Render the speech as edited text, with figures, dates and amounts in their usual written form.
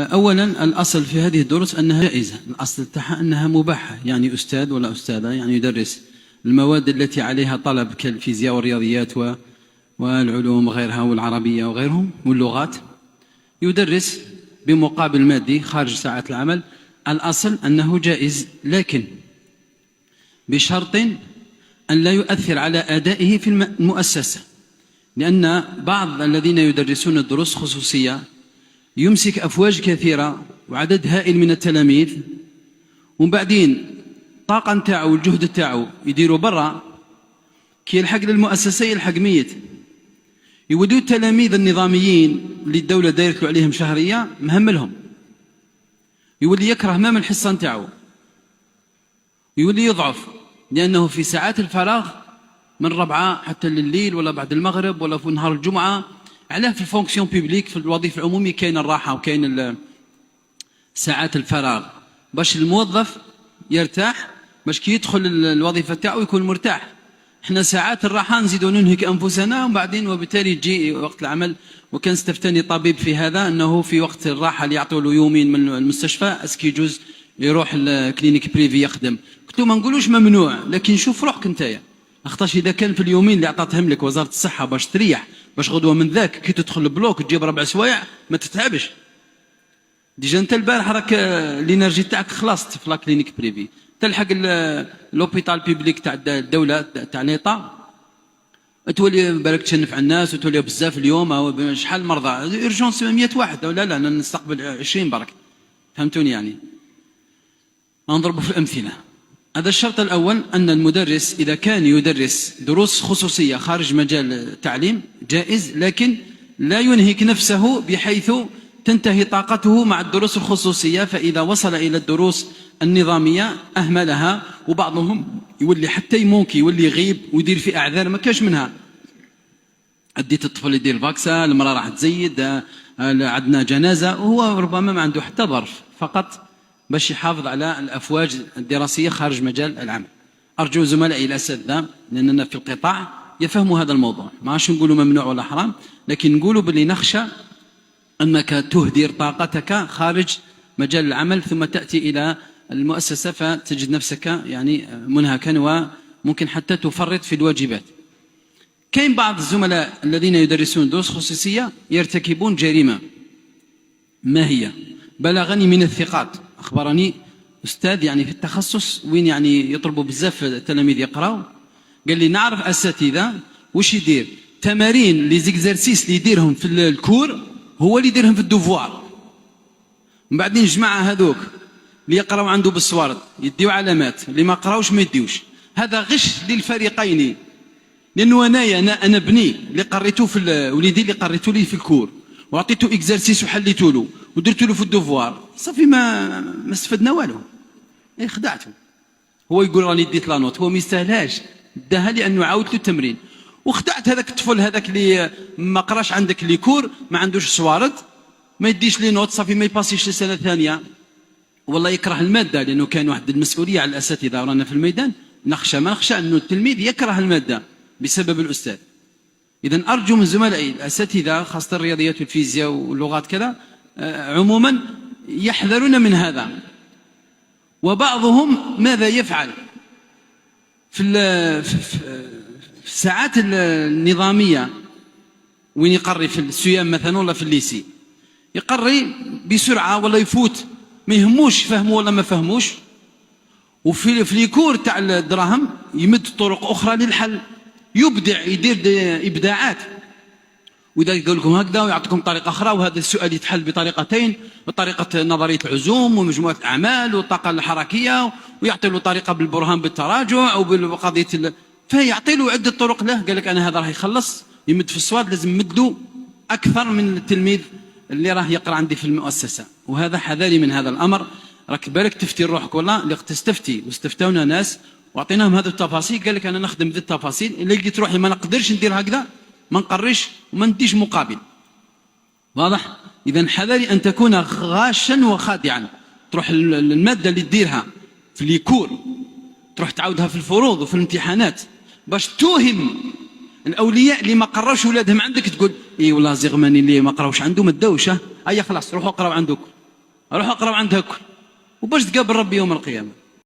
أولا الأصل في هذه الدروس أنها جائزة، الأصل تاعها أنها مباحة، يعني أستاذ ولا أستاذة يعني يدرس المواد التي عليها طلب كالفيزياء والرياضيات والعلوم وغيرها والعربية وغيرهم واللغات، يدرس بمقابل مادي خارج ساعات العمل. الأصل أنه جائز، لكن بشرط أن لا يؤثر على أدائه في المؤسسة، لأن بعض الذين يدرسون الدروس خصوصية يمسك أفواج كثيرة وعدد هائل من التلاميذ، ومن بعدين الطاقة نتاعو والجهد نتاعو يديروا برا، كي يلحق للمؤسسة يلحق ميت. يودوا التلاميذ النظاميين اللي الدولة دايرت عليهم شهرية مهملهم، يولي يكره مام الحصة نتاعو، يولي يضعف، لأنه في ساعات الفراغ من ربعة حتى الليل ولا بعد المغرب ولا في نهار الجمعة. علاه في الفونكسيون بيبليك في الوظيفة العمومية كاين الراحة وكاين ساعات الفراغ باش الموظف يرتاح، باش كي يدخل الوظيفة تاعو يكون مرتاح. احنا ساعات الراحة نزيدوا ننهك أنفسنا وبعدين وبالتالي يجي وقت العمل. وكان استفتاني طبيب في هذا أنه في وقت الراحة اللي يعطوا له يومين من المستشفى اسكي يجوز يروح الكلينيك بريفي يخدم. قلت له ما نقولوش ممنوع، لكن شوف روحك نتايا، اخطاش إذا كان في اليومين اللي عطاتهم لك وزارة الصحة باش تريح، باش غدوة من ذاك كي تدخل البلوك تجيب 4 سوايع ما تتعبش. ديجا انت البارح راك الانرجي تاعك خلصت في لا كلينيك بريفي، تلحق لوبيتال بيبليك تاع الدولة تاع ليطا تولي بالك تشنف على الناس وتولي بزاف اليوم. أو شحال مرضى اورجونس 100 واحد، لا لا انا نستقبل 20 برك، فهمتوني؟ يعني نضرب في الأمثلة. هذا الشرط الأول، أن المدرس إذا كان يدرس دروس خصوصية خارج مجال التعليم جائز، لكن لا ينهك نفسه بحيث تنتهي طاقته مع الدروس الخصوصية، فإذا وصل إلى الدروس النظامية أهملها. وبعضهم يولي حتى يمونكي يولي يغيب ويدير في أعذار ما كاش منها. أديت الطفل يدير الفاكسة، المرأة راح تزيد، عندنا جنازة، وهو ربما ما عنده حتى ظرف، فقط باش يحافظ على الأفواج الدراسية خارج مجال العمل. أرجو زملائي الأساتذة لأننا في القطاع يفهموا هذا الموضوع، ما عادش نقولوا ممنوع ولا حرام، لكن نقولوا باللي نخشى أنك تهدر طاقتك خارج مجال العمل ثم تأتي إلى المؤسسة فتجد نفسك يعني منهكا وممكن حتى تفرط في الواجبات. كاين بعض الزملاء الذين يدرسون دروس خصوصية يرتكبون جريمة. ما هي؟ بلغني من الثقات، أخبرني أستاذ يعني في التخصص وين يعني يطلبوا بزاف التلاميذ يقراوا، قال لي نعرف أساتذة وش يدير تمارين لي زيكزارسيس اللي يديرهم في الكور هو اللي يديرهم في الدوفوار. من بعدين الجماعة هذوك اللي يقراوا عنده بالصوارد يديو علامات، اللي ما قراوش ما يديوش. هذا غش للفريقين، لأنه أنا بني اللي قريته في وليدي اللي قريته لي في الكور وعطيته اكزرسيس وحليته له ودرت له في الدوفوار، صافي ما استفدنا والو، خدعته. هو يقول راني ديت لا نوت، هو ما يستاهلهاش، داها لانه عاود له التمرين. وخدعت هذاك الطفل هذاك اللي ما قراش عندك لي كور، ما عندوش صوارد، ما يديش لي نوت، صافي ما يباسيش للسنه الثانيه، والله يكره الماده، لانه كان واحد المسؤوليه على الاساتذه ورانا في الميدان. ما نخشى انه التلميذ يكره الماده بسبب الاستاذ. إذن أرجو من زملائي الأساتذة خاصة الرياضيات والفيزياء واللغات كذا عموما يحذرون من هذا. وبعضهم ماذا يفعل في الساعات النظامية وين يقري في السيام مثلا ولا في الليسي، يقري بسرعة ولا يفوت، ما يهموش فهموا ولا ما فهموش. وفي الكور تاع الدراهم يمد طرق أخرى للحل، يبدع، يدير إبداعات. وإذا يقول لكم هكذا ويعطيكم طريقة أخرى، وهذا السؤال يتحل بطريقتين، بطريقة نظرية العزوم ومجموعة الأعمال والطاقة الحركية، ويعطي له طريقة بالبرهان بالتراجع أو بقضية فيعطي له عدة طرق له. قال لك أنا هذا راح يخلص يمد في الصواد، لازم مده أكثر من التلميذ اللي راه يقرأ عندي في المؤسسة. وهذا حذاري من هذا الأمر. راك بالك تفتي روحك، والله اللي تستفتي واستفتونا ناس واعطيناهم هذه التفاصيل، قال لك انا نخدم ذي التفاصيل، اللي لقيت روحي ما نقدرش ندير هكذا ما نقريش وما نديش مقابل. واضح؟ اذا حذري ان تكون غاشا وخادعا، تروح الماده اللي تديرها في ليكور تروح تعاودها في الفروض وفي الامتحانات باش توهم الاولياء اللي ما قراوش ولادهم عندك، تقول اي والله زغماني اللي ما قراوش عنده ما داوش، اي خلاص روحوا اقراوا عندك. أروح أقرأ وعندها كل، وباش تقابل ربي يوم القيامة.